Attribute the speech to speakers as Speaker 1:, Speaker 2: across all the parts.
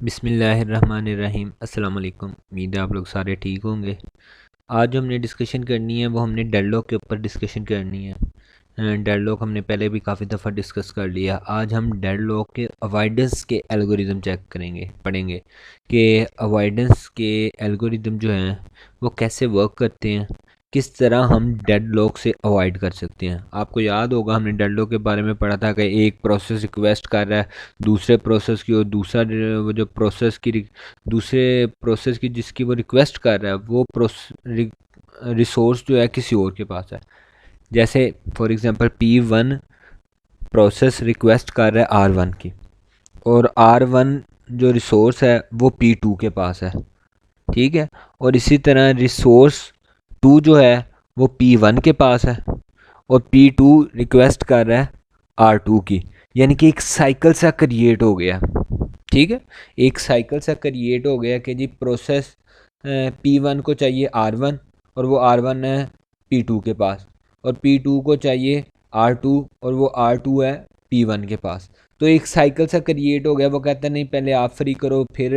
Speaker 1: बिस्मिल्लाहिर्रहमानिर्रहीम। अस्सलाम वालेकुम। उम्मीद है आप लोग सारे ठीक होंगे। आज जो हमने डिस्कशन करनी है वो हमने डेडलॉक के ऊपर डिस्कशन करनी है। डेडलॉक हमने पहले भी काफ़ी दफ़ा डिस्कस कर लिया। आज हम डेडलॉक के अवॉइडेंस के एल्गोरिदम चेक करेंगे, पढ़ेंगे कि अवॉइडेंस के एल्गोरिदम जो हैं वो कैसे वर्क करते हैं, किस तरह हम डेडलॉक से अवॉइड कर सकते हैं। आपको याद होगा हमने डेडलॉक के बारे में पढ़ा था कि एक प्रोसेस रिक्वेस्ट कर रहा है दूसरे प्रोसेस की, और दूसरा वो जो प्रोसेस की दूसरे प्रोसेस की जिसकी वो रिक्वेस्ट कर रहा है वो रिसोर्स जो है किसी और के पास है। जैसे for example P1 process request कर रहा है R1 की, और R1 जो रिसोर्स है वो P2 के पास है, ठीक है। और इसी तरह रिसोर्स 2 जो है वो P1 के पास है, और P2 रिक्वेस्ट कर रहा है R2 की। यानी कि एक साइकिल सा क्रिएट हो गया, ठीक है। एक साइकिल सा क्रिएट हो गया कि जी प्रोसेस P1 को चाहिए R1, और वो R1 है P2 के पास, और P2 को चाहिए R2, और वो R2 है P1 के पास। तो एक साइकिल सा क्रिएट हो गया। वो कहता है नहीं पहले आप फ्री करो फिर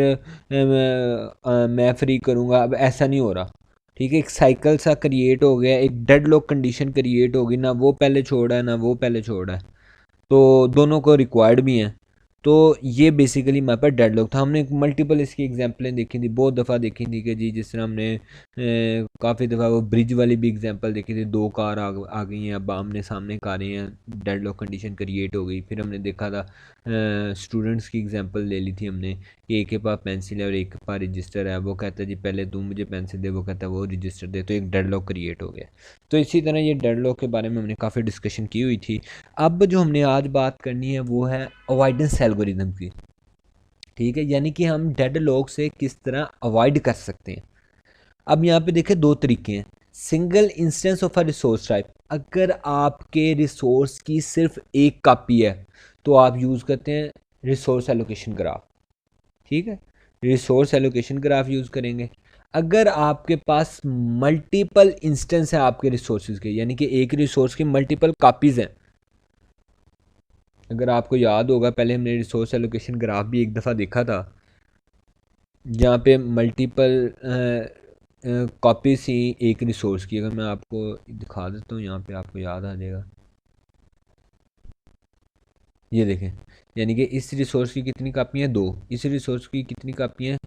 Speaker 1: मैं फ्री करूँगा। अब ऐसा नहीं हो रहा, ठीक है। एक साइकिल सा क्रिएट हो गया, एक डेडलॉक कंडीशन क्रिएट होगी, ना वो पहले छोड़ा है ना वो पहले छोड़ा है, तो दोनों को रिक्वायर्ड भी हैं। तो ये बेसिकली हमारे पास डेडलॉक था। हमने मल्टीपल इसकी एग्जांपलें देखी थी, बहुत दफ़ा देखी थी कि जी जिस तरह हमने काफ़ी दफ़ा वो ब्रिज वाली भी एग्जांपल देखी थी। दो कार आ गई हैं, अब आमने सामने कारें हैं, डेडलॉक कंडीशन क्रिएट हो गई। फिर हमने देखा था स्टूडेंट्स की एग्जांपल ले ली थी हमने कि एक के पास पेंसिल है और एक के पास रजिस्टर है। वो कहता है जी पहले तू मुझे पेंसिल दे, वो कहता है वो रजिस्टर दे, तो एक डेडलॉक क्रिएट हो गया। तो इसी तरह ये डेडलॉक के बारे में हमने काफ़ी डिस्कशन की हुई थी। अब जो हमने आज बात करनी है वो है अवॉइडेंस एल्गोरिदम की, ठीक है। यानी कि हम डेडलॉक से किस तरह अवॉइड कर सकते हैं। अब यहाँ पे देखें दो तरीके हैं। Single instance of a resource type, अगर आपके रिसोर्स की सिर्फ एक कॉपी है तो आप यूज़ करते हैं रिसोर्स एलोकेशन ग्राफ, ठीक है। रिसोर्स एलोकेशन ग्राफ यूज़ करेंगे। अगर आपके पास मल्टीपल इंस्टेंस है आपके रिसोर्सेज के, यानी कि एक रिसोर्स की मल्टीपल कॉपीज़ हैं। अगर आपको याद होगा पहले हमने रिसोर्स एलोकेशन ग्राफ भी एक दफ़ा देखा था, जहाँ पे मल्टीपल कॉपीज थी एक रिसोर्स की। अगर मैं आपको दिखा देता हूँ यहाँ पे आपको याद आ जाएगा। ये देखें, यानी कि इस रिसोर्स की कितनी कापियाँ, दो। इस रिसोर्स की कितनी कापियाँ,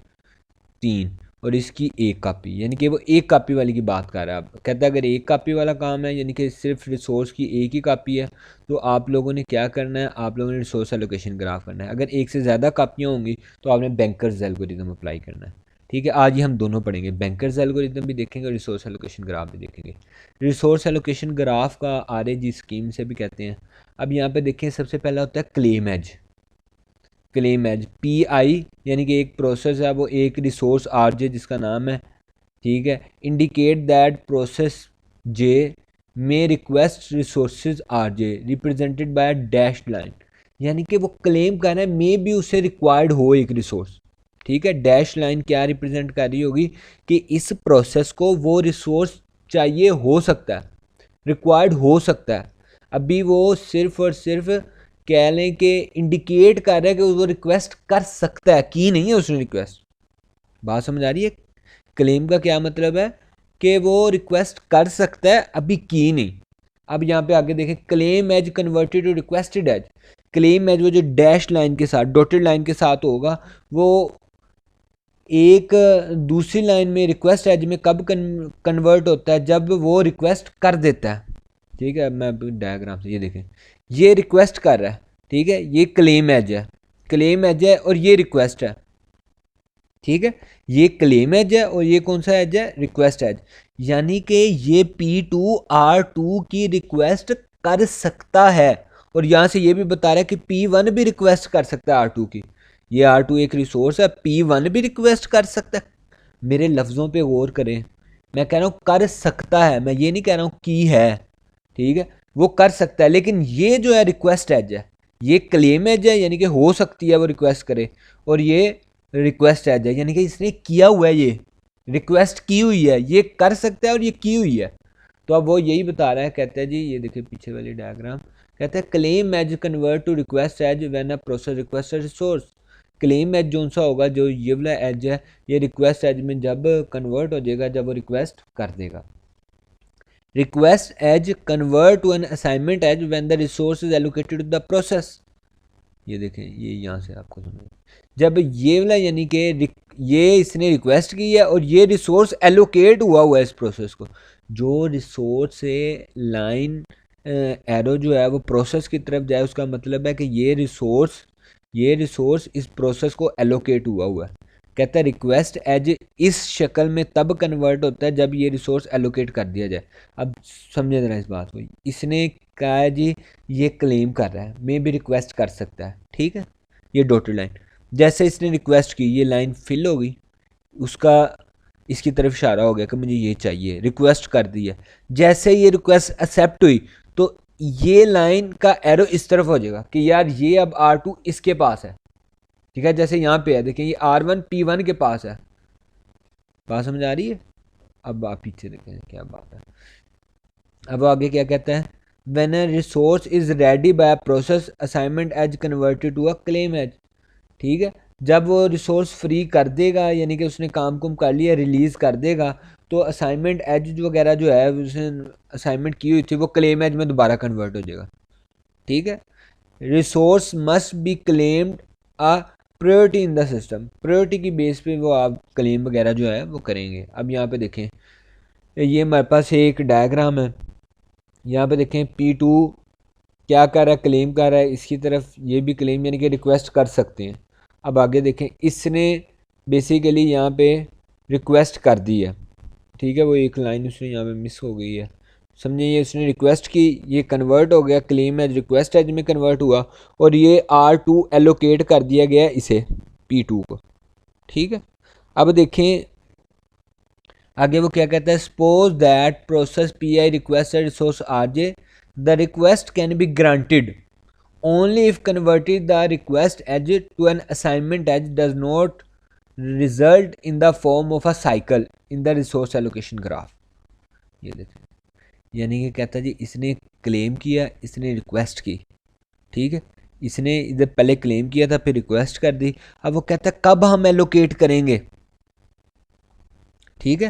Speaker 1: तीन। और इसकी एक कापी, यानी कि वो एक कापी वाली की बात कर रहा है। अब कहता है अगर एक कापी वाला काम है, यानी कि सिर्फ रिसोर्स की एक ही कापी है, तो आप लोगों ने क्या करना है, आप लोगों ने रिसोर्स एलोकेशन ग्राफ करना है। अगर एक से ज़्यादा कापियाँ होंगी तो आपने बैंकर्स एल्गोरिदम अप्लाई करना है, ठीक है। आज ही हम दोनों पढ़ेंगे, बैंकर्स एल्गोरिदम भी देखेंगे और रिसोर्स एलोकेशन ग्राफ भी देखेंगे। रिसोर्स एलोकेशन ग्राफ का RAG स्कीम से भी कहते हैं। अब यहाँ पे देखें, सबसे पहला होता है claim edge. Claim edge PI, यानी कि एक प्रोसेस है, वो एक रिसोर्स RJ जिसका नाम है, ठीक है, इंडिकेट दैट प्रोसेस J में request resources RJ represented by dash line. यानी कि वो क्लेम कर रहा है मे भी उसे रिक्वायर्ड हो एक रिसोर्स, ठीक है। डैश लाइन क्या रिप्रेजेंट कर रही होगी कि इस प्रोसेस को वो रिसोर्स चाहिए हो सकता है, रिक्वायर्ड हो सकता है। अभी वो सिर्फ और सिर्फ कह लें कि इंडिकेट कर रहा है कि वो रिक्वेस्ट कर सकता है, की नहीं है उसने रिक्वेस्ट। बात समझ आ रही है। क्लेम का क्या मतलब है कि वो रिक्वेस्ट कर सकता है, अभी की नहीं। अब यहाँ पे आगे देखें, claim edge converted to requested edge. Claim edge वो जो डैश लाइन के साथ, डॉटेड लाइन के साथ होगा, वो एक दूसरी लाइन में रिक्वेस्ट एज में कब कन्वर्ट होता है, जब वो रिक्वेस्ट कर देता है, ठीक है। मैं डायग्राम से ये देखें, ये रिक्वेस्ट कर रहा है, ठीक है, ये क्लेम एज है, क्लेम एज है, और ये रिक्वेस्ट है, ठीक है। ये क्लेम एज है और ये कौन सा एज है, रिक्वेस्ट एज। यानी कि ये P2 R2 की रिक्वेस्ट कर सकता है, और यहाँ से ये भी बता रहा है कि P1 भी रिक्वेस्ट कर सकता है R2 की। ये R2 एक रिसोर्स है, P1 भी रिक्वेस्ट कर सकता है। मेरे लफ्ज़ों पे गौर करें, मैं कह रहा हूँ कर सकता है, मैं ये नहीं कह रहा हूँ की है, ठीक है। वो कर सकता है, लेकिन ये जो है रिक्वेस्ट एज है, ये क्लेम एज है, यानी कि हो सकती है वो रिक्वेस्ट करे, और ये रिक्वेस्ट एज है, यानी कि इसने किया हुआ है, ये रिक्वेस्ट की हुई है, ये कर सकता है और ये की हुई है। तो अब वो यही बता रहा है, कहता है जी ये देखिए पीछे वाली डायग्राम, कहता है claim edge convert to request edge when a process request a resource. Claim edge जो सा होगा, जो ये वाला एज है, ये रिक्वेस्ट एज में जब कन्वर्ट हो जाएगा जब वो रिक्वेस्ट कर देगा। Request edge convert to an assignment edge when the resource is allocated to the process. ये देखें, ये यहाँ से आपको समझ, जब ये वाला यानी कि ये इसने रिक्वेस्ट की है और ये रिसोर्स एलोकेट हुआ है इस प्रोसेस को, जो रिसोर्स से लाइन एरो जो है वो प्रोसेस की तरफ जाए, उसका मतलब है कि ये रिसोर्स इस प्रोसेस को एलोकेट हुआ है। कहता है रिक्वेस्ट एज इस शक्ल में तब कन्वर्ट होता है जब ये रिसोर्स एलोकेट कर दिया जाए। अब समझे जरा इस बात को, इसने कहा है जी ये क्लेम कर रहा है, मैं भी रिक्वेस्ट कर सकता है, ठीक है। ये डॉटेड लाइन जैसे इसने रिक्वेस्ट की, ये लाइन फिल हो गई, उसका इसकी तरफ इशारा हो गया कि मुझे ये चाहिए, रिक्वेस्ट कर दी है। जैसे ये रिक्वेस्ट एक्सेप्ट हुई तो ये लाइन का एरो इस तरफ हो जाएगा कि यार ये अब R2 इसके पास है, ठीक है। जैसे यहाँ पे है, देखें ये R1 P1 के पास है। बात समझ आ रही है? अब आप पीछे देखें क्या बात है। अब आगे क्या कहता है, when a resource is ready by process assignment edge converted to a claim edge, ठीक है। जब वो रिसोर्स फ्री कर देगा, यानी कि उसने काम कुम कर लिया, रिलीज़ कर देगा, तो असाइनमेंट एज वगैरह जो है उसने असाइनमेंट की हुई थी वो क्लेम एज में दोबारा कन्वर्ट हो जाएगा, ठीक है। Resource must be claimed a priority in the system, priority की बेस पे वो आप क्लेम वगैरह जो है वो करेंगे। अब यहाँ पे देखें, ये हमारे पास एक डायग्राम है, यहाँ पे देखें P2 क्या कर रहा है, क्लेम कर रहा है, इसकी तरफ ये भी क्लेम यानी कि रिक्वेस्ट कर सकते हैं। अब आगे देखें, इसने बेसिकली यहाँ पे रिक्वेस्ट कर दी है, ठीक है। वो एक लाइन उसने यहाँ पे मिस हो गई है, समझे। ये उसने रिक्वेस्ट की, ये कन्वर्ट हो गया, क्लेम एज रिक्वेस्ट एज में कन्वर्ट हुआ, और ये R2 एलोकेट कर दिया गया इसे P2 को, ठीक है। अब देखें आगे वो क्या कहता है, suppose that process PI request resource RJ, the request can be granted only if converted the request edge to an assignment edge does not result in the form of a cycle in the resource allocation graph। ये देखें, यानी कि कहता है जी इसने claim किया, इसने request की, ठीक है। इसने इधर पहले क्लेम किया था, फिर रिक्वेस्ट कर दी। अब वो कहता है कब हम एलोकेट करेंगे, ठीक है।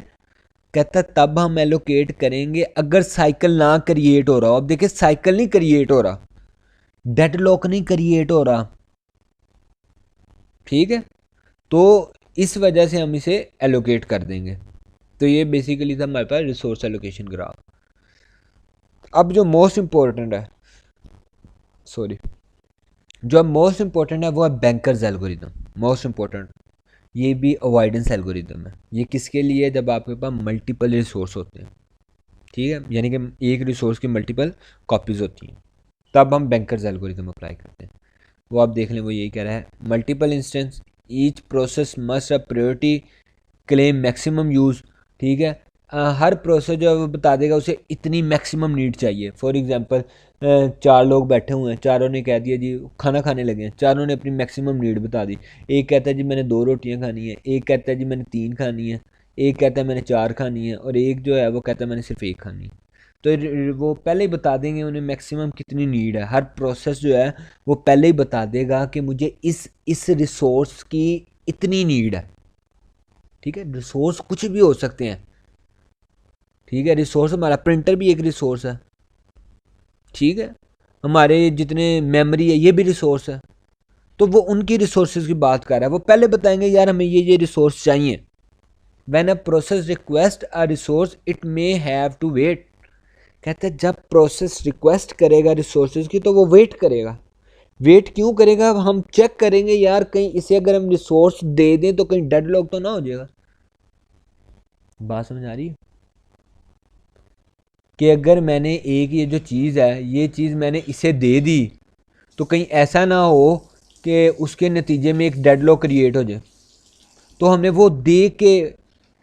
Speaker 1: कहता है तब हम एलोकेट करेंगे अगर साइकिल ना क्रिएट हो रहा हो। अब देखिए साइकिल नहीं क्रिएट हो रहा, डेडलॉक नहीं क्रिएट हो रहा, ठीक है। तो इस वजह से हम इसे एलोकेट कर देंगे। तो ये बेसिकली था हमारे पास रिसोर्स एलोकेशन ग्राफ। अब जो मोस्ट इम्पोर्टेंट है, सॉरी, जो मोस्ट इम्पोर्टेंट है वो है बैंकर्स एल्गोरिदम। मोस्ट इम्पोर्टेंट, ये भी अवॉइडेंस एल्गोरिदम है। ये किसके लिए, जब आपके पास मल्टीपल रिसोर्स होते हैं, ठीक है, यानी कि एक रिसोर्स की मल्टीपल कॉपीज़ होती हैं, तब हम बैंकर्स एल्गोरिदम अप्लाई करते हैं। वो आप देख लें, वो यही कह रहा है, multiple instance each process must a priority claim maximum use, ठीक है। हर प्रोसेस जो है वो बता देगा उसे इतनी मैक्सिमम नीड चाहिए। फॉर एग्जांपल 4 लोग बैठे हुए हैं, चारों ने कह दिया जी खाना खाने लगे हैं, चारों ने अपनी मैक्सिमम नीड बता दी। एक कहता है जी मैंने 2 रोटियां खानी है, एक कहता है जी मैंने 3 खानी है, एक कहता है मैंने 4 खानी है, और एक जो है वो कहता है मैंने सिर्फ 1 खानी है। तो वो पहले ही बता देंगे उन्हें मैक्सिमम कितनी नीड है। हर प्रोसेस जो है वो पहले ही बता देगा कि मुझे इस रिसोर्स की इतनी नीड है, ठीक है। रिसोर्स कुछ भी हो सकते हैं, ठीक है। रिसोर्स हमारा प्रिंटर भी एक रिसोर्स है, ठीक है। हमारे जितने मेमोरी है ये भी रिसोर्स है। तो वो उनकी रिसोर्सेज की बात कर रहा है, वो पहले बताएंगे यार हमें ये रिसोर्स चाहिए। When a process request a resource it may have to wait, कहते हैं जब प्रोसेस रिक्वेस्ट करेगा रिसोर्सेज की तो वो वेट करेगा। वेट क्यों करेगा, हम चेक करेंगे यार कहीं इसे अगर हम रिसोर्स दे दें तो कहीं डेडलॉक तो ना हो जाएगा। बात समझ आ रही है कि अगर मैंने एक ये जो चीज़ है, ये चीज़ मैंने इसे दे दी तो कहीं ऐसा ना हो कि उसके नतीजे में एक डेडलॉक क्रिएट हो जाए। तो हमने वो दे के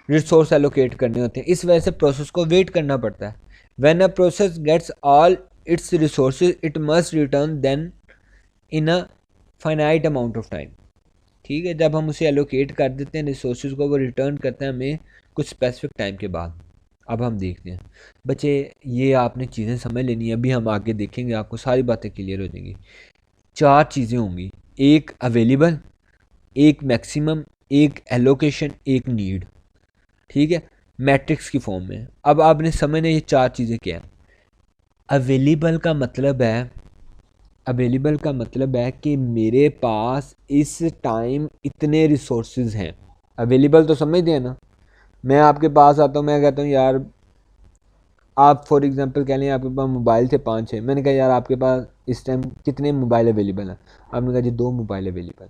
Speaker 1: रिसोर्स एलोकेट करने होते हैं, इस वजह से प्रोसेस को वेट करना पड़ता है। When a process gets all its resources it must return then in a finite amount of time, ठीक है। जब हम उसे एलोकेट कर देते हैं रिसोर्सेज को, वो रिटर्न करते हैं हमें कुछ स्पेसिफिक टाइम के बाद। अब हम देखते हैं बच्चे, ये आपने चीज़ें समझ लेनी है, अभी हम आगे देखेंगे आपको सारी बातें क्लियर हो जाएंगी। 4 चीज़ें होंगी, एक अवेलेबल, एक मैक्सिमम, एक एलोकेशन, एक नीड। ठीक है, मैट्रिक्स की फॉर्म में। अब आपने समझना ये चार चीज़ें क्या है। अवेलेबल का मतलब है, अवेलेबल का मतलब है कि मेरे पास इस टाइम इतने रिसोर्सेज हैं। अवेलेबल तो समझते हैं ना। मैं आपके पास आता हूँ, मैं कहता हूँ यार, आप फॉर एग्जांपल कह लें आपके पास मोबाइल थे 5-6, मैंने कहा यार आपके पास इस टाइम कितने मोबाइल अवेलेबल हैं। आपने कहा जी 2 मोबाइल अवेलेबल।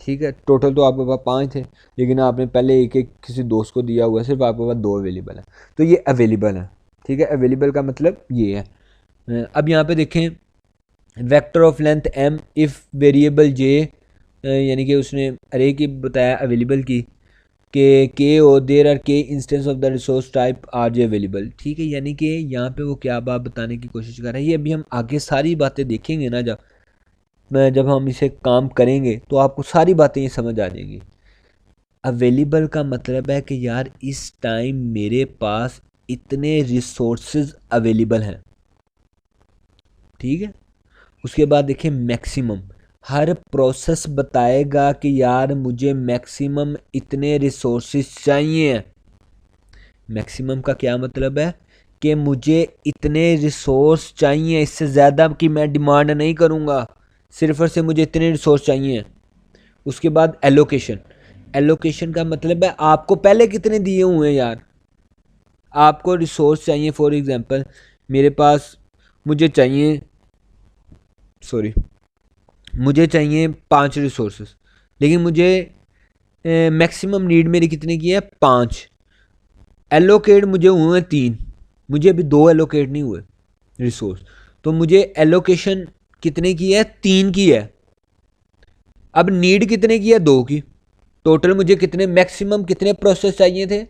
Speaker 1: ठीक है, टोटल तो आपके पास 5 थे, लेकिन आपने पहले एक एक किसी दोस्त को दिया हुआ है, सिर्फ आपके पास 2 अवेलेबल है, तो ये अवेलेबल है। ठीक है, अवेलेबल का मतलब ये है। अब यहाँ पे देखें, vector of length m if variable j, यानी कि उसने अरे की बताया अवेलेबल की, के और देर आर के instance of the resource type R J available. ठीक है, यानी कि यहाँ पे वो क्या बात बताने की कोशिश कर रहा है, ये अभी हम आगे सारी बातें देखेंगे ना, जब हम इसे काम करेंगे तो आपको सारी बातें ये समझ आ जाएंगी। अवेलेबल का मतलब है कि यार इस टाइम मेरे पास इतने रिसोर्सेज अवेलेबल हैं। ठीक है, उसके बाद देखिए मैक्सिमम, हर प्रोसेस बताएगा कि यार मुझे मैक्सिमम इतने रिसोर्सेज चाहिए। मैक्सिमम का क्या मतलब है कि मुझे इतने रिसोर्स चाहिए, इससे ज़्यादा की मैं डिमांड नहीं करूँगा, सिर्फ और सिर्फ मुझे इतने रिसोर्स चाहिए। उसके बाद एलोकेशन, एलोकेशन का मतलब है आपको पहले कितने दिए हुए हैं यार, आपको रिसोर्स चाहिए। फॉर एग्जांपल मेरे पास, मुझे चाहिए, सॉरी, मुझे चाहिए 5 रिसोर्सेस, लेकिन मुझे मैक्सिमम नीड मेरी कितने की है, 5। एलोकेट मुझे हुए 3, मुझे अभी 2 एलोकेट नहीं हुए रिसोर्स, तो मुझे एलोकेशन कितने की है, 3 की है। अब नीड कितने की है, 2 की। टोटल मुझे कितने, मैक्सिमम कितने प्रोसेस चाहिए थे,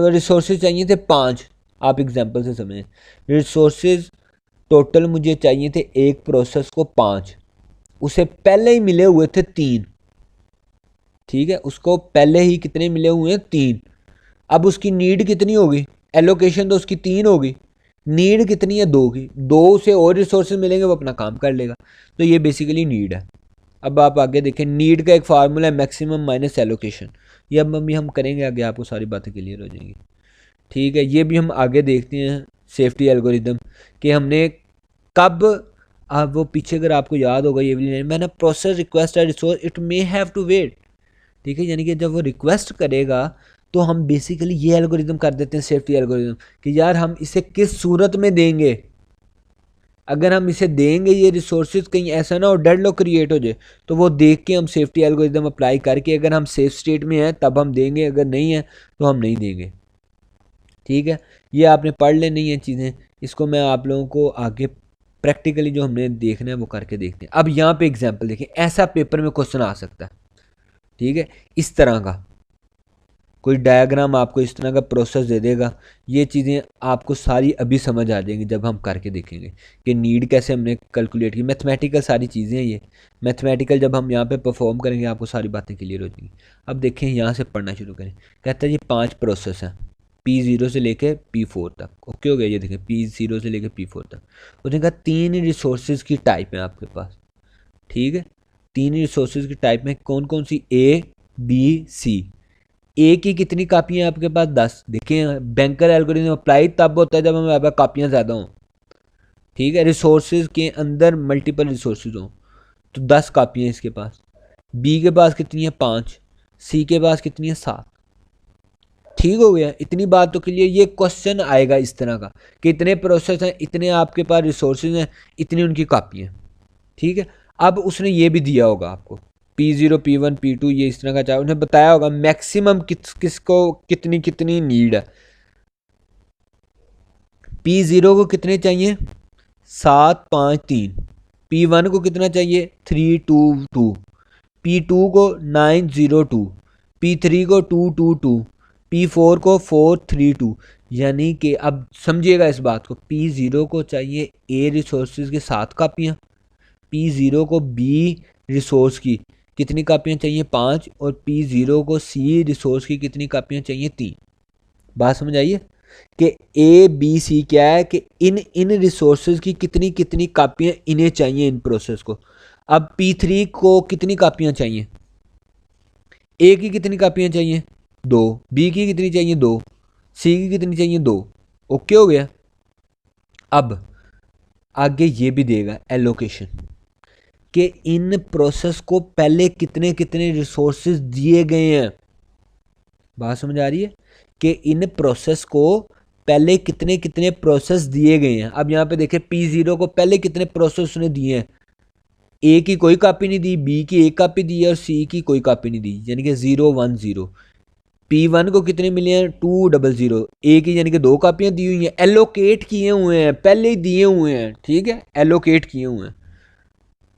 Speaker 1: रिसोर्सेज चाहिए थे 5। आप एग्जांपल से समझें, रिसोर्सेज टोटल मुझे चाहिए थे एक प्रोसेस को 5, उसे पहले ही मिले हुए थे 3। ठीक है, उसको पहले ही कितने मिले हुए हैं, 3। अब उसकी नीड कितनी होगी, एलोकेशन तो उसकी 3 होगी, नीड कितनी है, 2 की। 2 से और रिसोर्सेज मिलेंगे, वो अपना काम कर लेगा। तो ये बेसिकली नीड है। अब आप आगे देखें, नीड का एक फार्मूला है मैक्सिमम माइनस एलोकेशन। ये अब अभी हम करेंगे आगे, आपको सारी बातें क्लियर हो जाएंगी। ठीक है, ये भी हम आगे देखते हैं सेफ्टी एल्गोरिदम कि हमने कब, अब वो पीछे अगर आपको याद होगा ये वाली, मैंने प्रोसेस रिक्वेस्ट है resource it may have to wait. ठीक है, यानी कि जब वो रिक्वेस्ट करेगा तो हम बेसिकली ये एल्गोरिदम कर देते हैं सेफ्टी एल्गोरिदम कि यार हम इसे किस सूरत में देंगे। अगर हम इसे देंगे ये रिसोर्सेज, कहीं ऐसा ना हो डेडलॉक क्रिएट हो जाए, तो वो देख के हम सेफ्टी एल्गोरिदम अप्लाई करके, अगर हम सेफ स्टेट में हैं तब हम देंगे, अगर नहीं है तो हम नहीं देंगे। ठीक है, ये आपने पढ़ लेनी है चीज़ें, इसको मैं आप लोगों को आगे प्रैक्टिकली जो हमने देखना है वो करके देखते हैं। अब यहाँ पे एग्जांपल देखें, ऐसा पेपर में क्वेश्चन आ सकता है। ठीक है, इस तरह का कोई डायग्राम आपको इस तरह का प्रोसेस दे देगा, ये चीज़ें आपको सारी अभी समझ आ जाएंगी जब हम करके देखेंगे कि नीड कैसे हमने कैलकुलेट की। मैथमेटिकल सारी चीज़ें हैं ये, मैथमेटिकल जब हम यहाँ पे परफॉर्म करेंगे आपको सारी बातें क्लियर हो जाएंगी। अब देखें, यहाँ से पढ़ना शुरू करें। कहता है ये 5 प्रोसेस हैं, P0 से लेके P4 तक। ओके हो गया, ये देखें P0 से लेके P4 तक। उसने कहा 3 रिसोर्सेज की टाइप है आपके पास। ठीक है, 3 रिसोर्सेज की टाइप में कौन कौन सी, A B C। ए की कितनी कापियां आपके पास, 10। देखें बैंकर एल्गोरिथम अप्लाई तब होता है जब हमारे पास कापियां ज़्यादा हों। ठीक है, रिसोर्सेज के अंदर मल्टीपल रिसोर्सेज हों, तो 10 कापियां इसके पास। बी के पास कितनी है, 5। सी के पास कितनी है, 7। ठीक हो गया, इतनी बात तो क्लियर। ये क्वेश्चन आएगा इस तरह का कि इतने प्रोसेस हैं, इतने आपके पास रिसोर्सेज हैं, इतनी उनकी कापियाँ। ठीक है, अब उसने ये भी दिया होगा आपको P0 P1 P2, ये इस तरह का चाहे उन्हें बताया होगा मैक्सिमम किसको कितनी कितनी नीड है। P0 को कितने चाहिए, 7 5 3। P1 को कितना चाहिए, 3 2 2। P2 को 9 0 2। P3 को 2 2 2। P4 को 4 3 2। यानी कि अब समझिएगा इस बात को, P0 को चाहिए A रिसोर्सेज के 7 कापियाँ, P0 को B रिसोर्स की कितनी कापियाँ चाहिए, 5, और P0 को C रिसोर्स की कितनी कापियाँ चाहिए, 3। बात समझ आइए कि A B C क्या है कि इन रिसोर्सेज की कितनी कितनी कापियाँ इन्हें चाहिए, इन प्रोसेस को। अब P3 को कितनी कापियाँ चाहिए, ए की कितनी कापियाँ चाहिए? 2। बी की कितनी चाहिए? 2। सी की कितनी चाहिए? 2। ओके हो गया। अब आगे ये भी देगा एलोकेशन कि इन प्रोसेस को पहले कितने कितने रिसोर्सेज दिए गए हैं। बात समझ आ रही है कि इन प्रोसेस को पहले कितने कितने प्रोसेस दिए गए हैं। अब यहाँ पे देखें P0 को पहले कितने प्रोसेस ने दिए हैं। ए की कोई कापी नहीं दी, बी की एक कापी दी है और सी की कोई कापी नहीं दी, यानी कि 0 1 0। P1 को कितने मिले हैं? 200। ए की यानी कि 2 कापियाँ दी हुई हैं, एलोकेट किए हुए हैं, पहले ही दिए हुए हैं, ठीक है, एलोकेट किए हुए हैं।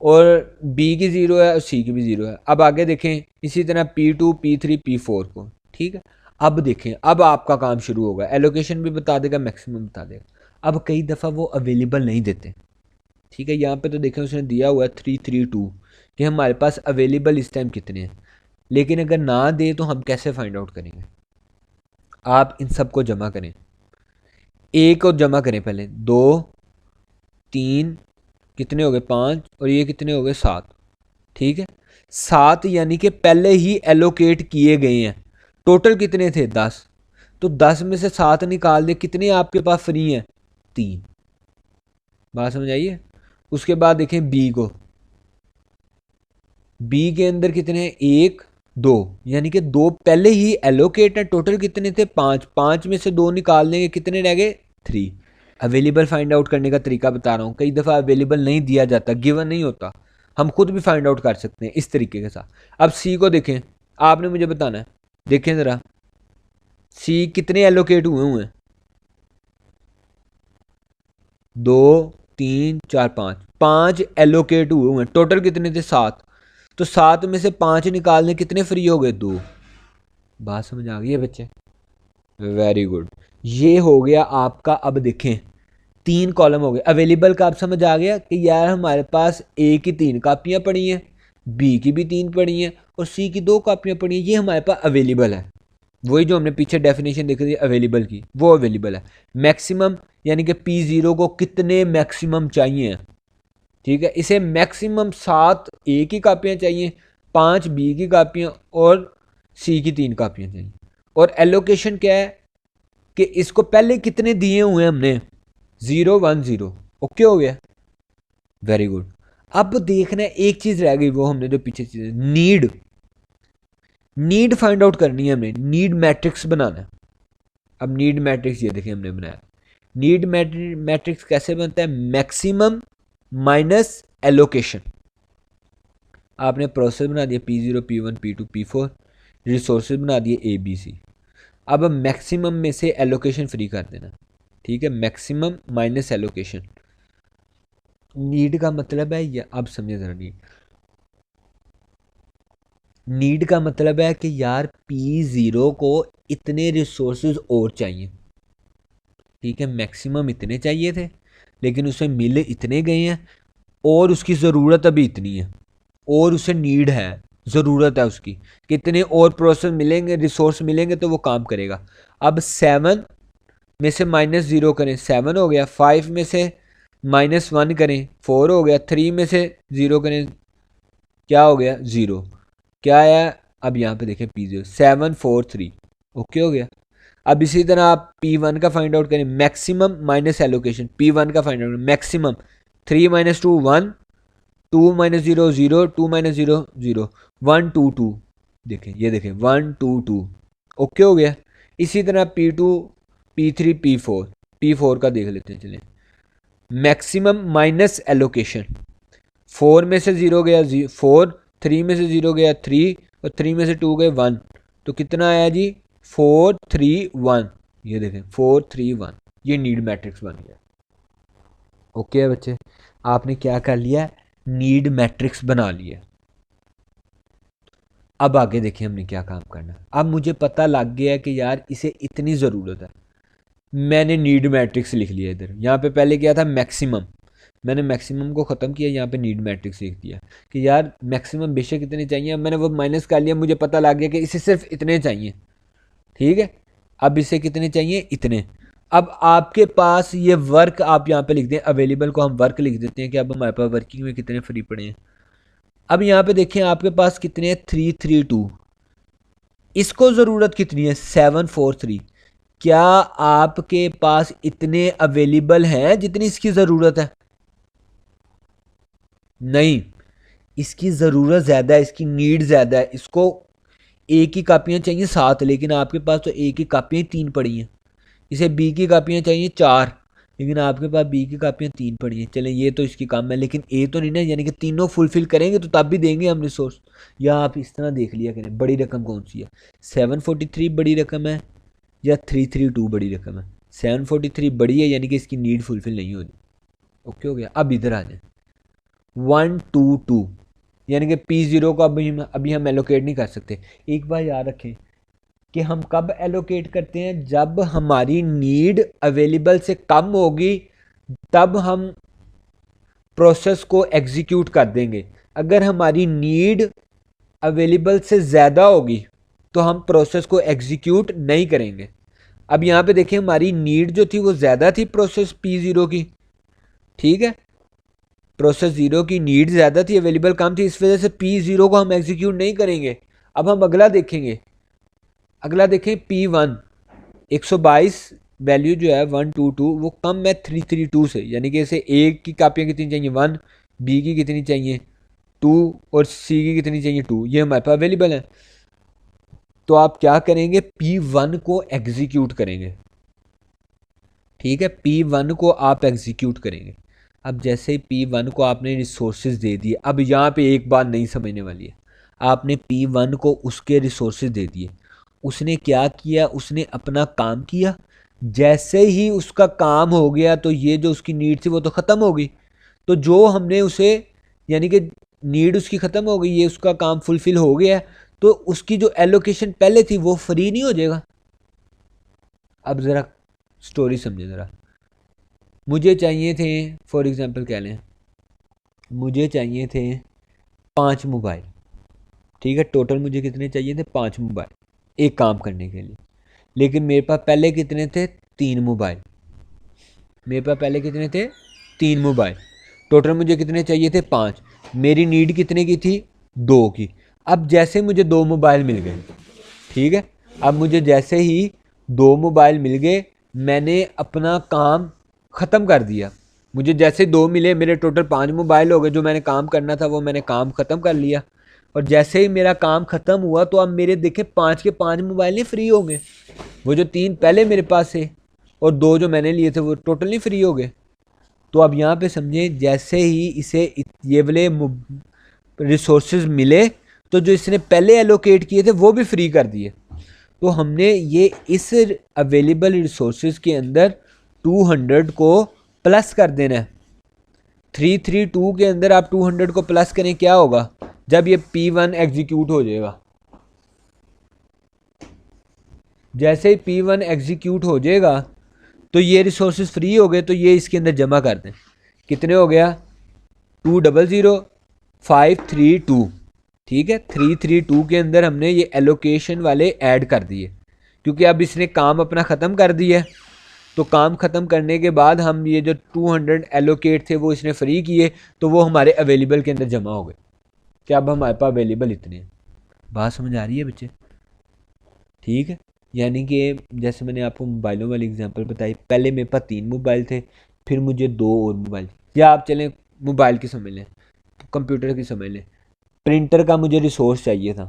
Speaker 1: और बी की 0 है और सी की भी 0 है। अब आगे देखें इसी तरह P2 P3 P4 को, ठीक है। अब देखें, अब आपका काम शुरू होगा, एलोकेशन भी बता देगा, मैक्सिमम बता देगा। अब कई दफ़ा वो अवेलेबल नहीं देते, ठीक है। यहाँ पे तो देखें उसने दिया हुआ है 332 कि हमारे पास अवेलेबल इस टाइम कितने हैं, लेकिन अगर ना दे तो हम कैसे फाइंड आउट करेंगे? आप इन सब को जमा करें, ए को जमा करें पहले, 2 3 कितने हो गए? 5 और ये कितने हो गए? 7, ठीक है। 7 यानी कि पहले ही एलोकेट किए गए हैं। टोटल कितने थे? 10। तो 10 में से 7 निकाल दे, कितने आपके पास फ्री हैं? 3। बात समझ आइए। उसके बाद देखें बी को, बी के अंदर कितने हैं? 1 2, यानी कि 2 पहले ही एलोकेट है। टोटल कितने थे? 5। 5 में से 2 निकाल देंगे, कितने रह गए? 3। अवेलेबल फाइंड आउट करने का तरीका बता रहा हूँ। कई दफ़ा अवेलेबल नहीं दिया जाता, गिवन नहीं होता, हम खुद भी फाइंड आउट कर सकते हैं इस तरीके के साथ। अब सी को देखें, आपने मुझे बताना है, देखें ज़रा सी कितने एलोकेट हुए हुए हैं? 2 3 4 5, 5 एलोकेट हुए हुए हैं। टोटल कितने थे? 7। तो 7 में से 5 निकालने, कितने फ्री हो गए? 2। बात समझ आ गई है बच्चे? Very good. ये हो गया आपका। अब देखें 3 कॉलम हो गए। अवेलेबल का आप समझ आ गया कि यार हमारे पास ए की 3 कापियाँ पड़ी हैं, बी की भी 3 पड़ी हैं और सी की 2 कापियाँ पड़ी हैं। ये हमारे पास अवेलेबल है। वही जो हमने पीछे डेफिनेशन देखी थी अवेलेबल की, वो अवेलेबल है। मैक्सिमम यानी कि P0 को कितने मैक्सिमम चाहिए, ठीक है। इसे मैक्सिमम 7 ए की कापियाँ चाहिए, 5 बी की कापियाँ और सी की 3 कापियाँ चाहिए। और एलोकेशन क्या है कि इसको पहले कितने दिए हुए हैं हमने? 0 1 0। ओके हो गया, वेरी गुड। अब देखना है एक चीज रह गई, वो हमने जो पीछे चीज नीड फाइंड आउट करनी है हमने, नीड मैट्रिक्स बनाना है। अब नीड मैट्रिक्स ये देखिए हमने बनाया। नीड मैट्रिक्स कैसे बनता है? Maximum minus allocation. आपने प्रोसेस बना दिया P0 P1 P2 P4, resources बना दिए A B C। अब मैक्सिमम में से एलोकेशन फ्री कर देना, ठीक है। Maximum minus allocation. नीड का मतलब है या अब समझे जरा, नीड का मतलब है कि यार P0 को इतने रिसोर्सेज और चाहिए, ठीक है। मैक्सिमम इतने चाहिए थे लेकिन उसे मिले इतने गए हैं और उसकी ज़रूरत अभी इतनी है और उसे नीड है, ज़रूरत है उसकी, कितने और प्रोसेस मिलेंगे, रिसोर्स मिलेंगे तो वो काम करेगा। अब 7 में से -0 करें, 7 हो गया। 5 में से -1 करें, 4 हो गया। 3 में से 0 करें, क्या हो गया? 0। क्या आया? अब यहाँ पे देखें P0 7 4 3, ओके हो गया। अब इसी तरह आप P1 का फाइंड आउट करें, मैक्सिमम माइनस एलोकेशन। P1 का फाइंड आउट मैक्सिमम 3 - 2 1, 2 - 0 0, 2 - 0 0, 1 2 2। देखें, ये देखें 1 2 2, ओके हो गया। इसी तरह P2 P3 P4 का देख लेते हैं। चलें, मैक्सिमम माइनस एलोकेशन, 4 में से 0 गया 4, 3 में से 0 गया 3 और 3 में से 2 गए 1, तो कितना आया जी? 4 3 1। ये देखें 4 3 1, ये नीड मैट्रिक्स बन गया। ओके है बच्चे, आपने क्या कर लिया? नीड मैट्रिक्स बना लिया। अब आगे देखिए हमने क्या काम करना। अब मुझे पता लग गया कि यार इसे इतनी ज़रूरत है, मैंने नीड मैट्रिक्स लिख लिया इधर। यहाँ पे पहले क्या था? मैक्सिमम। मैंने मैक्सिमम को ख़त्म किया, यहाँ पे नीड मैट्रिक्स लिख दिया कि यार मैक्सिमम बेशक इतने चाहिए। मैंने वो माइनस कर लिया, मुझे पता लग गया कि इसे सिर्फ इतने चाहिए, ठीक है। अब इसे कितने चाहिए? इतने। अब आपके पास ये वर्क आप यहाँ पे लिख दें, अवेलेबल को हम वर्क लिख देते हैं कि अब हमारे पास वर्किंग में कितने फ्री पड़े हैं। अब यहाँ पे देखें आपके पास कितने हैं? 3 3 2। इसको ज़रूरत कितनी है 743। क्या आपके पास इतने अवेलेबल हैं जितनी इसकी ज़रूरत है? नहीं, इसकी ज़रूरत ज़्यादा है, इसकी नीड ज़्यादा है। इसको ए की कापियाँ चाहिए 7, लेकिन आपके पास तो ए की कापियाँ 3 पड़ी हैं। इसे बी की कापियाँ चाहिए 4, लेकिन आपके पास बी की कापियाँ 3 पड़ी हैं। चलें, ये तो इसकी कम है, लेकिन ए तो नहीं ना, यानी कि तीनों फुलफिल करेंगे तो तब भी देंगे हम रिसोर्स। या आप इस तरह देख लिया करें, बड़ी रकम कौन सी है, 743 बड़ी रकम है या 332 बड़ी रकम है? 743 बड़ी है, यानी कि इसकी नीड फुलफिल नहीं होगी। ओके हो गया। अब इधर आ जाए 122, यानी कि P0 को अभी हम एलोकेट नहीं कर सकते। एक बार याद रखें कि हम कब एलोकेट करते हैं, जब हमारी नीड अवेलेबल से कम होगी तब हम प्रोसेस को एग्जीक्यूट कर देंगे। अगर हमारी नीड अवेलेबल से ज़्यादा होगी तो हम प्रोसेस को एग्जीक्यूट नहीं करेंगे। अब यहाँ पे देखिए, हमारी नीड जो थी वो ज़्यादा थी प्रोसेस P0 की, ठीक है, प्रोसेस 0 की नीड ज़्यादा थी, अवेलेबल कम थी, इस वजह से P0 को हम एग्जीक्यूट नहीं करेंगे। अब हम अगला देखेंगे, अगला देखें P1 122 वैल्यू जो है 122 वो कम है 332 से, यानी कि इसे ए की कापियाँ कितनी चाहिए 1, बी की कितनी चाहिए 2 और सी की कितनी चाहिए 2, ये हमारे पास अवेलेबल है। तो आप क्या करेंगे, P1 को एग्जीक्यूट करेंगे, ठीक है, P1 को आप एग्जीक्यूट करेंगे। अब जैसे ही P1 को आपने रिसोर्सेज दे दिए, अब यहाँ पे एक बात नहीं समझने वाली है, आपने P1 को उसके रिसोर्सेज दे दिए, उसने क्या किया, उसने अपना काम किया। जैसे ही उसका काम हो गया तो ये जो उसकी नीड थी वो तो ख़त्म हो गई। तो जो हमने उसे, यानी कि नीड उसकी ख़त्म हो गई, ये उसका काम फुलफिल हो गया, तो उसकी जो एलोकेशन पहले थी वो फ्री नहीं हो जाएगा। अब ज़रा स्टोरी समझे ज़रा। मुझे चाहिए थे, फॉर एग्ज़ाम्पल कह लें, मुझे चाहिए थे 5 मोबाइल, ठीक है, टोटल मुझे कितने चाहिए थे 5 मोबाइल एक काम करने के लिए। लेकिन मेरे पास पहले कितने थे 3 मोबाइल, मेरे पास पहले कितने थे 3 मोबाइल, टोटल मुझे कितने चाहिए थे 5। मेरी नीड कितने की थी 2 की। अब जैसे मुझे 2 मोबाइल मिल गए, ठीक है, अब मुझे जैसे ही 2 मोबाइल मिल गए मैंने अपना काम ख़त्म कर दिया। मुझे जैसे 2 मिले मेरे टोटल 5 मोबाइल हो गए, जो मैंने काम करना था वो मैंने काम ख़त्म कर लिया। और जैसे ही मेरा काम ख़त्म हुआ तो अब मेरे देखें 5 के 5 मोबाइल नहीं फ्री हो गए, वो जो 3 पहले मेरे पास थे और 2 जो मैंने लिए थे वो टोटल नहीं फ्री हो गए। तो अब यहाँ पे समझें, जैसे ही इसे ये वाले रिसोर्सेज मिले तो जो इसने पहले एलोकेट किए थे वो भी फ्री कर दिए। तो हमने ये इस अवेलेबल रिसोर्सेज के अंदर 200 को प्लस कर देना है। 332 के अंदर आप 200 को प्लस करें, क्या होगा, जब ये P1 एग्जीक्यूट हो जाएगा, जैसे ही P1 एग्जीक्यूट हो जाएगा तो ये रिसोर्सेज फ्री हो गए, तो ये इसके अंदर जमा कर दें। कितने हो गया 200532, ठीक है, 332 के अंदर हमने ये एलोकेशन वाले ऐड कर दिए, क्योंकि अब इसने काम अपना ख़त्म कर दिया है। तो काम ख़त्म करने के बाद हम ये जो 200 एलोकेट थे वो इसने फ्री किए, तो वो हमारे अवेलेबल के अंदर जमा हो गए। क्या अब हमारे पास अवेलेबल इतने हैं? बात समझ आ रही है बच्चे? ठीक है, यानी कि जैसे मैंने आपको मोबाइलों वाली एग्जांपल बताई, पहले मेरे पास 3 मोबाइल थे, फिर मुझे 2 और मोबाइल, या आप चलें मोबाइल की समझ लें, कंप्यूटर की समझ लें, प्रिंटर का मुझे रिसोर्स चाहिए था,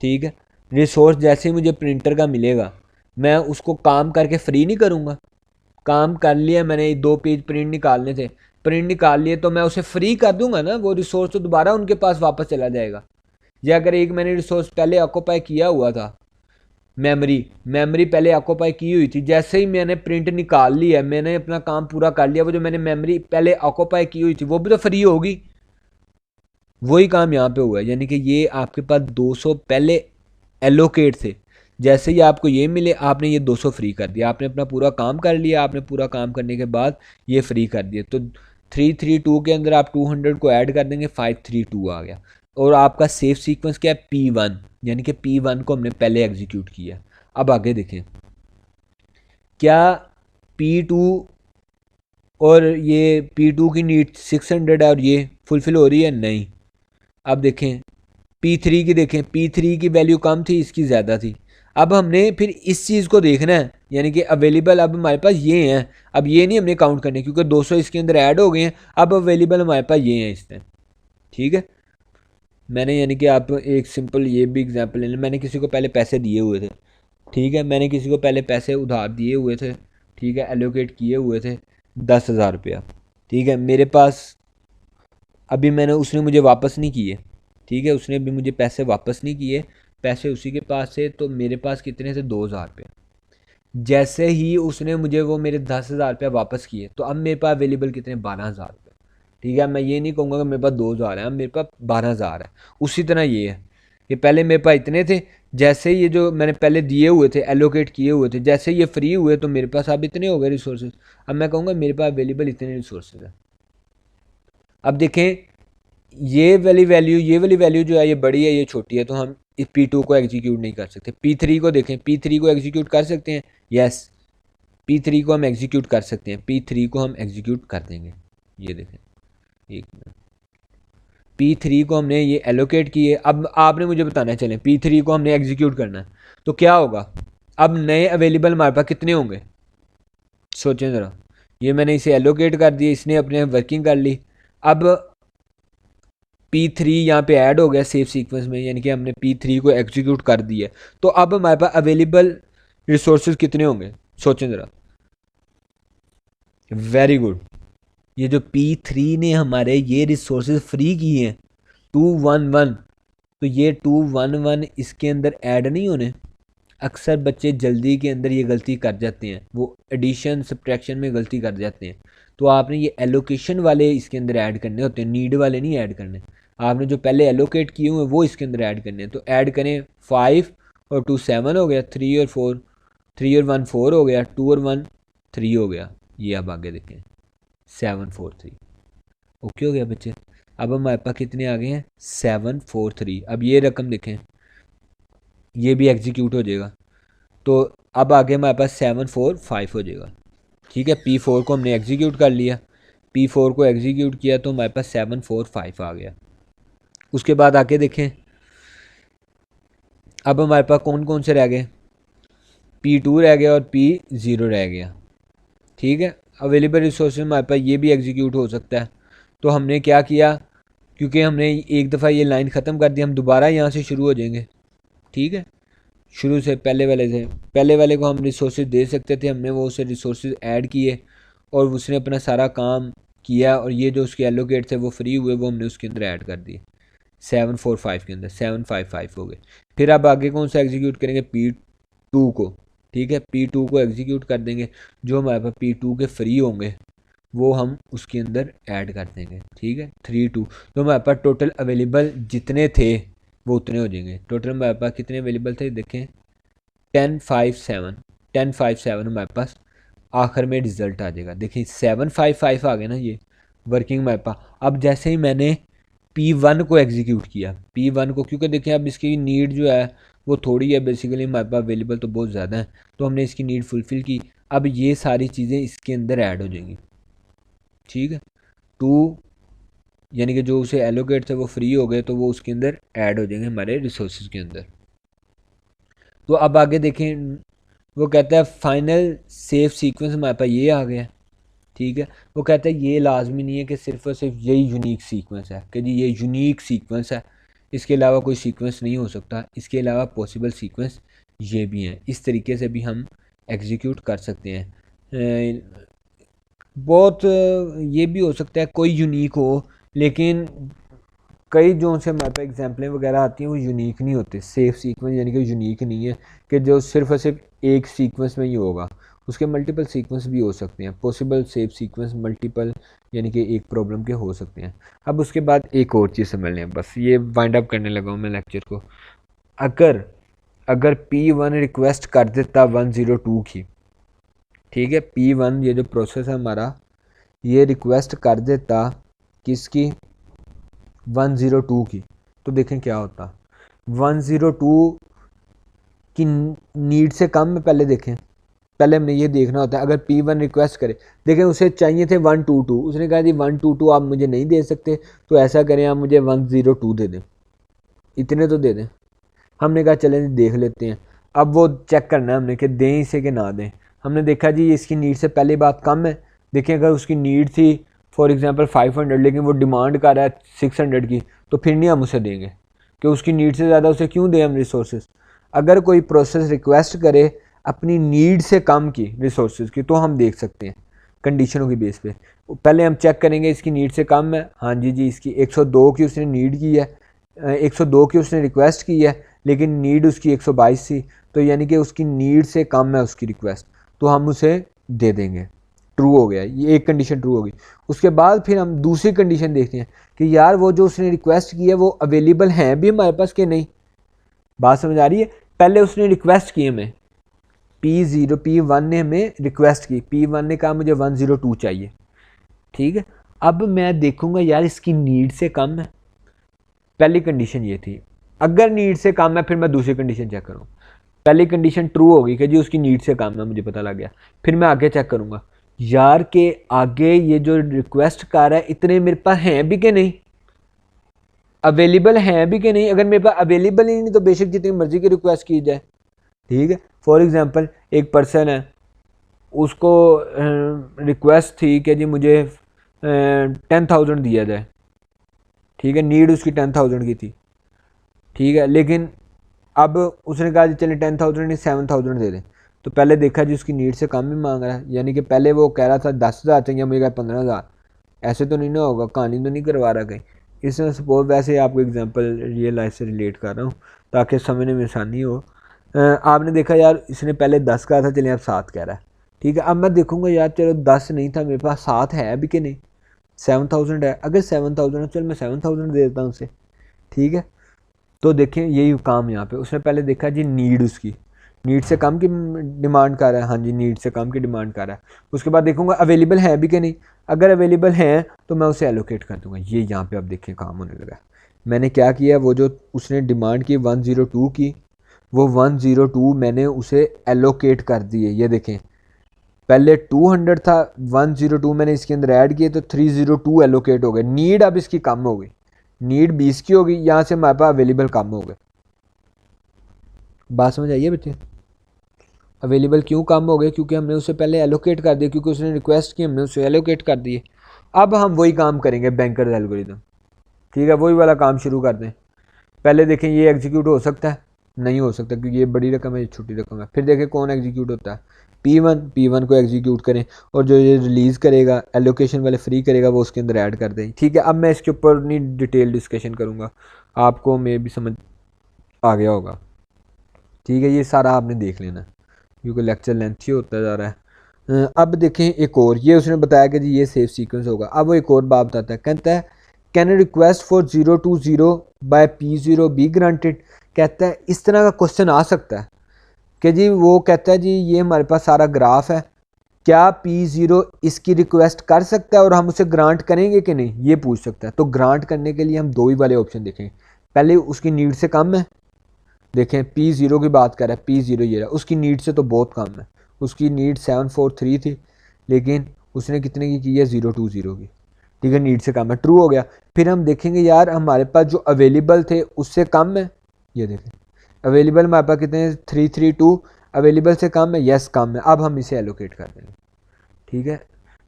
Speaker 1: ठीक है, रिसोर्स जैसे ही मुझे प्रिंटर का मिलेगा मैं उसको काम करके फ्री नहीं करूँगा। काम कर लिया मैंने, 2 पेज प्रिंट निकालने थे, प्रिंट निकाल लिए तो मैं उसे फ्री कर दूंगा ना, वो रिसोर्स तो दोबारा उनके पास वापस चला जाएगा। या अगर एक मैंने रिसोर्स पहले ऑक्यूपाई किया हुआ था, मेमोरी पहले ऑक्यूपाई की हुई थी, जैसे ही मैंने प्रिंट निकाल लिया, मैंने अपना काम पूरा कर लिया, वो जो मैंने मेमोरी पहले ऑक्यूपाई की हुई थी वो भी तो फ्री होगी। वही काम यहाँ पे हुआ है, यानी कि ये आपके पास 200 पहले एलोकेट थे, जैसे ही आपको ये मिले आपने ये 200 फ्री कर दिया, आपने अपना पूरा काम कर लिया, आपने पूरा काम करने के बाद ये फ्री कर दिया। तो 332 के अंदर आप 200 को ऐड कर देंगे, 532 आ गया। और आपका सेफ सीक्वेंस क्या है P1, यानी कि P1 को हमने पहले एग्जीक्यूट किया। अब आगे देखें, क्या P2 और ये P2 की नीड 600 है और ये फुलफिल हो रही है? नहीं। अब देखें P3 की देखें, P3 की वैल्यू कम थी, इसकी ज़्यादा थी। अब हमने फिर इस चीज़ को देखना है, यानी कि अवेलेबल अब हमारे पास ये हैं। अब ये नहीं हमने काउंट करने, क्योंकि 200 इसके अंदर ऐड हो गए हैं। अब अवेलेबल हमारे पास ये हैं इस टाइम, ठीक है। मैंने यानी कि आप एक सिंपल ये भी एग्जांपल ले लें, मैंने किसी को पहले पैसे दिए हुए थे, ठीक है, मैंने किसी को पहले पैसे उधार दिए हुए थे, ठीक है, एलोकेट किए हुए थे 10,000 रुपया, ठीक है। मेरे पास अभी मैंने, उसने मुझे वापस नहीं किए, ठीक है, उसने अभी मुझे पैसे वापस नहीं किए, पैसे उसी के पास थे, तो मेरे पास कितने थे, 2,000 रुपये। जैसे ही उसने मुझे वो मेरे 10,000 रुपया वापस किए, तो अब मेरे पास अवेलेबल कितने, 12,000 रुपये, ठीक है। मैं ये नहीं कहूँगा कि मेरे पास 2,000 है, अब मेरे पास 12,000 है। उसी तरह ये है कि पहले मेरे पास इतने थे, जैसे ही ये जो मैंने पहले दिए हुए थे, एलोकेट किए हुए थे, जैसे ये फ्री हुए तो मेरे पास अब इतने हो गए रिसोर्सेज। अब मैं कहूँगा मेरे पास अवेलेबल इतने रिसोर्सेज हैं। अब देखें, ये वाली वैल्यू जो है ये बड़ी है, ये छोटी है, तो हम इस P2 को एग्जीक्यूट नहीं कर सकते। P3 को देखें, P3 को एग्जीक्यूट कर सकते हैं, यस, P3 को हम एग्जीक्यूट कर सकते हैं, P3 को हम एग्जीक्यूट कर देंगे। ये देखें, एक मिनट, P3 को हमने ये एलोकेट किए। अब आपने मुझे बताना है, चलें P3 को हमने एग्जीक्यूट करना है तो क्या होगा। अब नए अवेलेबल हमारे पास कितने होंगे, सोचें ज़रा। ये मैंने इसे एलोकेट कर दिया, इसने अपने वर्किंग कर ली। अब P3 यहाँ पे ऐड हो गया सेव सीक्वेंस में, यानी कि हमने P3 को एग्जीक्यूट कर दिया। तो अब हमारे पास अवेलेबल रिसोर्सेज कितने होंगे, सोचें ज़रा। वेरी गुड, ये जो P3 ने हमारे ये रिसोर्सेज फ्री किए हैं 211, तो ये 211 इसके अंदर ऐड नहीं होने। अक्सर बच्चे जल्दी के अंदर ये गलती कर जाते हैं, वो एडिशन सब्ट्रैक्शन में गलती कर जाते हैं। तो आपने ये एलोकेशन वाले इसके अंदर ऐड करने होते हैं, नीड वाले नहीं ऐड करने। आपने जो पहले एलोकेट किए हुए वो इसके अंदर ऐड करने हैं। तो ऐड करें, 5 और 2 7 हो गया, 3 और 4, 3 और 1 4 हो गया, 2 और 1 3 हो गया। ये अब आगे देखें, 7 4 3, ओके हो गया बच्चे। अब हमारे पास कितने आ गए हैं, 7 4 3। अब ये रकम देखें, ये भी एग्जीक्यूट हो जाएगा। तो अब आगे हमारे पास 7 4 5 हो जाएगा, ठीक है। P4 को हमने एग्जीक्यूट कर लिया, P4 को एग्जीक्यूट किया तो हमारे पास 7 4 5 आ गया। उसके बाद आगे देखें, अब हमारे पास कौन कौन से रह गए, P2 रह गया और P0 रह गया, ठीक है। अवेलेबल रिसोर्स हमारे पास ये भी एग्जीक्यूट हो सकता है। तो हमने क्या किया, क्योंकि हमने एक दफ़ा ये लाइन ख़त्म कर दी, हम दोबारा यहाँ से शुरू हो जाएंगे, ठीक है। शुरू से पहले वाले को हम रिसोर्सेज दे सकते थे, हमने वो उसे रिसोर्सेज ऐड किए और उसने अपना सारा काम किया, और ये जो उसके एलोकेट थे वो फ्री हुए, वो हमने उसके अंदर ऐड कर दिए 7 4 5 के अंदर, 7 5 5 हो गए। फिर अब आगे कौन सा एग्जीक्यूट करेंगे, P2 को, ठीक है। P2 को एग्जीक्यूट कर देंगे, जो हमारे पास P2 के फ्री होंगे वो हम उसके अंदर ऐड कर देंगे, ठीक है। 3 2, तो हमारे पास टोटल अवेलेबल जितने थे वो उतने हो जाएंगे। टोटल हमारे पास कितने अवेलेबल थे, देखें 10 5 7, 10 5 7 हमारे पास आखिर में रिजल्ट आ जाएगा। देखिए 7 5 5 आ गए ना, ये वर्किंग हमारे पास। अब जैसे ही मैंने P1 को एग्जीक्यूट किया, P1 को, क्योंकि देखें अब इसकी नीड जो है वो थोड़ी है, बेसिकली हमारे पास अवेलेबल तो बहुत ज़्यादा है, तो हमने इसकी नीड फुलफ़िल की। अब ये सारी चीज़ें इसके अंदर ऐड हो जाएंगी, ठीक है। 2 यानी कि जो उसे एलोकेट थे वो फ्री हो गए, तो वो उसके अंदर ऐड हो जाएंगे हमारे रिसोर्सेज के अंदर। तो अब आगे देखें, वो कहता है फाइनल सेव सीक्वेंस हमारे पास ये आ गया, ठीक है। वो कहता है ये लाजमी नहीं है कि सिर्फ और सिर्फ यही यूनिक सीक्वेंस है, कि जी ये यूनिक सीक्वेंस है, इसके अलावा कोई सीक्वेंस नहीं हो सकता, इसके अलावा पॉसिबल सीक्वेंस ये भी हैं। इस तरीके से भी हम एग्जीक्यूट कर सकते हैं। बहुत ये भी हो सकता है कोई यूनिक हो, लेकिन कई जो से हमारे पास एग्जाम्पलें वगैरह आती हैं वो यूनिक नहीं होते। सेफ सीक्वेंस यानी कि यूनिक नहीं है कि जो सिर्फ और सिर्फ एक सीक्वेंस में ही होगा, उसके मल्टीपल सीक्वेंस भी हो सकते हैं। पॉसिबल सेफ सीक्वेंस मल्टीपल यानी कि एक प्रॉब्लम के हो सकते हैं। अब उसके बाद एक और चीज़ समझ लें, बस ये वाइंड अप करने लगा हूँ मैं लेक्चर को। अगर P1 रिक्वेस्ट कर देता 102 की, ठीक है, P1 ये जो प्रोसेस है हमारा, ये रिक्वेस्ट कर देता किसकी, 102 की, तो देखें क्या होता। 102 की नीड से कम में पहले देखें, पहले हमने ये देखना होता है। अगर P1 रिक्वेस्ट करे, देखें उसे चाहिए थे 122, उसने कहा जी 122 आप मुझे नहीं दे सकते, तो ऐसा करें आप मुझे 102 दे दें,
Speaker 2: इतने तो दे दें। हमने कहा चलें देख लेते हैं। अब वो चेक करना है हमने कि दें इसे कि ना दें। हमने देखा जी इसकी नीड से पहली बात कम है। देखें अगर उसकी नीड थी फॉर एग्जांपल 500 लेकिन वो डिमांड कर रहा है 600 की, तो फिर नहीं हम उसे देंगे कि उसकी नीड से ज़्यादा उसे क्यों दें हम रिसोर्सेज। अगर कोई प्रोसेस रिक्वेस्ट करे अपनी नीड से कम की रिसोर्सेज की तो हम देख सकते हैं कंडीशनों की बेस पे। पहले हम चेक करेंगे इसकी नीड से कम है, हाँ जी इसकी 102 की उसने नीड की है, 102 की उसने रिक्वेस्ट की है लेकिन नीड उसकी 122 थी, तो यानी कि उसकी नीड से कम है उसकी रिक्वेस्ट, तो हम उसे दे देंगे। ट्रू हो गया, ये एक कंडीशन ट्रू होगी। उसके बाद फिर हम दूसरी कंडीशन देखते हैं कि यार वो जो उसने रिक्वेस्ट की है वो अवेलेबल हैं भी हमारे पास कि नहीं। बात समझ आ रही है। पहले उसने रिक्वेस्ट की हमें P1 ने हमें रिक्वेस्ट की, P1 ने कहा मुझे 102 चाहिए, ठीक है। अब मैं देखूंगा यार इसकी नीड से कम है, पहली कंडीशन ये थी। अगर नीड से कम है फिर मैं दूसरी कंडीशन चेक करूँ। पहली कंडीशन ट्रू होगी कि जी उसकी नीड से कम है, मुझे पता लग गया। फिर मैं आगे चेक करूँगा यार के आगे ये जो रिक्वेस्ट कर रहा है इतने मेरे पास हैं भी कि नहीं, अवेलेबल हैं भी कि नहीं। अगर मेरे पास अवेलेबल ही नहीं तो बेशक जितनी मर्जी की रिक्वेस्ट की जाए, ठीक है। फॉर एग्जांपल एक पर्सन है, उसको रिक्वेस्ट थी कि जी मुझे 10,000 दिया जाए, ठीक है, नीड उसकी 10,000 की थी, ठीक है। लेकिन अब उसने कहा जी चले 10,000 नहीं 7,000 दे दें, तो पहले देखा जी उसकी नीड से कम ही मांग रहा है, यानी कि पहले वो कह रहा था 10,000 चाहिए, मुझे कहा 15,000। ऐसे तो नहीं ना होगा, कहानी तो नहीं करवा रहा कहीं। इसमें सपोज वैसे आपको एग्जांपल रियल लाइफ से रिलेट कर रहा हूँ ताकि समझने में आसानी हो। आपने देखा यार इसने पहले 10 कहा था, चलिए अब 7 कह रहा है, ठीक है। अब मैं देखूंगा यार चलो 10 नहीं था मेरे पास 7 है भी कि नहीं, 7,000 है। अगर 7,000 है चल मैं 7,000 दे देता हूँ उसे, ठीक है। तो देखें यही काम यहाँ पे, उसने पहले देखा जी नीड उसकी, नीड से कम की डिमांड कर रहा है, हाँ जी नीड से कम की डिमांड कर रहा है। उसके बाद देखूंगा अवेलेबल है भी कि नहीं, अगर अवेलेबल हैं तो मैं उसे एलोकेट कर दूंगा। ये यहाँ पे अब देखें काम होने लगा। मैंने क्या किया, वो जो उसने डिमांड की 102 की, वो 102 मैंने उसे एलोकेट कर दिए। ये देखें पहले 200 था, 102 मैंने इसके अंदर ऐड किए तो 302 एलोकेट हो गए। नीड अब इसकी कम हो गई, नीड 20 की होगी, यहाँ से हमारे पास अवेलेबल कम हो गए। बात समझ आइए बच्चे। अवेलेबल क्यों कम हो गए, क्योंकि हमने उसे पहले एलोकेट कर दिया, क्योंकि उसने रिक्वेस्ट की हमने उसे एलोकेट कर दिए। अब हम वही काम करेंगे बैंकर्स एल्गोरिथम, ठीक है, वही वाला काम शुरू कर दें। पहले देखें ये एग्जीक्यूट हो सकता है, नहीं हो सकता क्योंकि ये बड़ी रकम है ये छोटी रकम है। फिर देखें कौन एग्जीक्यूट होता है, P1 को एग्जीक्यूट करें और जो ये रिलीज़ करेगा एलोकेशन वाले फ्री करेगा वो उसके अंदर ऐड कर दें, ठीक है। अब मैं इसके ऊपर नहीं डिटेल डिस्कशन करूँगा, आपको मे भी समझ आ गया होगा, ठीक है। ये सारा आपने देख लेना क्योंकि लेक्चर लेंथी होता जा रहा है। अब देखें एक और, ये उसने बताया कि जी ये सेफ सीक्वेंस होगा। अब वो एक और बात बताता है, कहता है can a request for 020 by P0 be granted. कहता है इस तरह का क्वेश्चन आ सकता है कि जी वो कहता है जी ये हमारे पास सारा ग्राफ है, क्या P0 इसकी रिक्वेस्ट कर सकता है और हम उसे ग्रांट करेंगे कि नहीं, ये पूछ सकता है। तो ग्रांट करने के लिए हम दो ही वाले ऑप्शन देखेंगे। पहले उसकी नीड से कम है, देखें P0 की बात कर रहा है, P0 ये रहा, उसकी नीड से तो बहुत कम है, उसकी नीड 743 थी लेकिन उसने कितने की है 020 की, ठीक है, नीड से कम है, ट्रू हो गया। फिर हम देखेंगे यार हमारे पास जो अवेलेबल थे उससे कम है, ये देखें अवेलेबल हमारे पास कितने 332, अवेलेबल से कम है, यस कम है। अब हम इसे एलोकेट कर देंगे, ठीक है,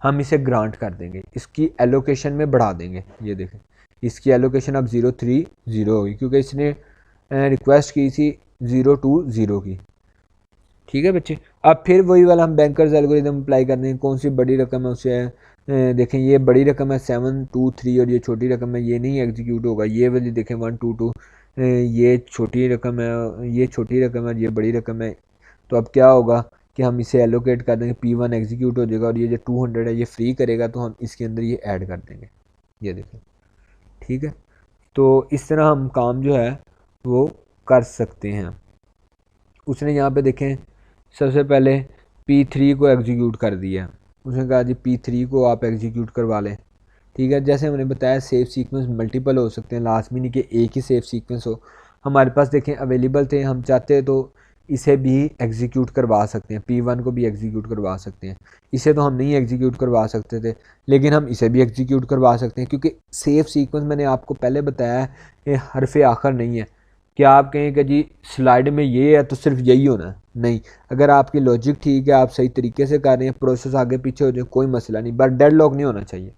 Speaker 2: हम इसे ग्रांट कर देंगे, इसकी एलोकेशन में बढ़ा देंगे। ये देखें इसकी एलोकेशन अब 030 होगी क्योंकि इसने रिक्वेस्ट की थी 020 की, ठीक है बच्चे। अब फिर वही वाला हम बैंकर्स एल्गोरिथम अप्लाई कर देंगे, कौन सी बड़ी रकम है उसे देखें, ये बड़ी रकम है 723 और ये छोटी रकम है, ये नहीं एग्जीक्यूट होगा। ये वाली देखें 122, ये छोटी रकम है, ये छोटी रकम है, ये बड़ी रकम है। तो अब क्या होगा कि हम इसे एलोकेट कर देंगे, P1 एग्जीक्यूट हो जाएगा और ये जो 200 है ये फ्री करेगा तो हम इसके अंदर ये ऐड कर देंगे, ये देखें, ठीक है। तो इस तरह हम काम जो है वो कर सकते हैं। उसने यहाँ पे देखें सबसे पहले P3 को एग्जीक्यूट कर दिया, उसने कहा जी P3 को आप एग्जीक्यूट करवा लें, ठीक है। जैसे हमने बताया सेफ सीक्वेंस मल्टीपल हो सकते हैं, लाजमी नहीं कि एक ही सेफ सीक्वेंस हो। हमारे पास देखें अवेलेबल थे, हम चाहते हैं तो इसे भी एग्जीक्यूट करवा सकते हैं, P1 को भी एग्जीक्यूट करवा सकते हैं। इसे तो हम नहीं एग्जीक्यूट करवा सकते थे लेकिन हम इसे भी एग्जीक्यूट करवा सकते हैं क्योंकि सेफ सीक्वेंस मैंने आपको पहले बताया है कि हरफ आखिर नहीं है, कि आप कहें कि जी स्लाइड में ये है तो सिर्फ यही होना है, नहीं। अगर आपकी लॉजिक ठीक है, आप सही तरीके से कर रहे हैं, प्रोसेस आगे पीछे हो जाए, कोई मसला नहीं, बट डेड लॉक नहीं होना चाहिए।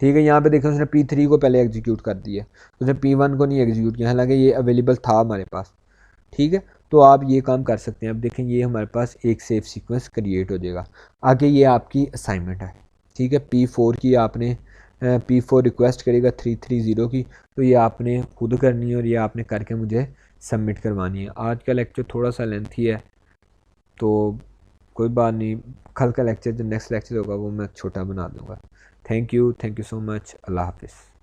Speaker 2: ठीक है, यहाँ पे देखें उसने P3 को पहले एग्जीक्यूट कर दिया, उसने P1 को नहीं एग्जीक्यूट किया, हालांकि ये अवेलेबल था हमारे पास। ठीक है, तो आप ये काम कर सकते हैं। अब देखें ये हमारे पास एक सेफ सीक्वेंस क्रिएट हो जाएगा। आगे ये आपकी असाइनमेंट है। ठीक है, P4 की आपने P4 रिक्वेस्ट करेगा 330 की, तो ये आपने खुद करनी है और ये आपने करके मुझे सबमिट करवानी है। आज का लेक्चर थोड़ा सा लेंथी है, तो कोई बात नहीं, कल का लेक्चर जो नेक्स्ट लेक्चर होगा वो मैं छोटा बना दूंगा। Thank you so much. अल्लाह हाफिज़।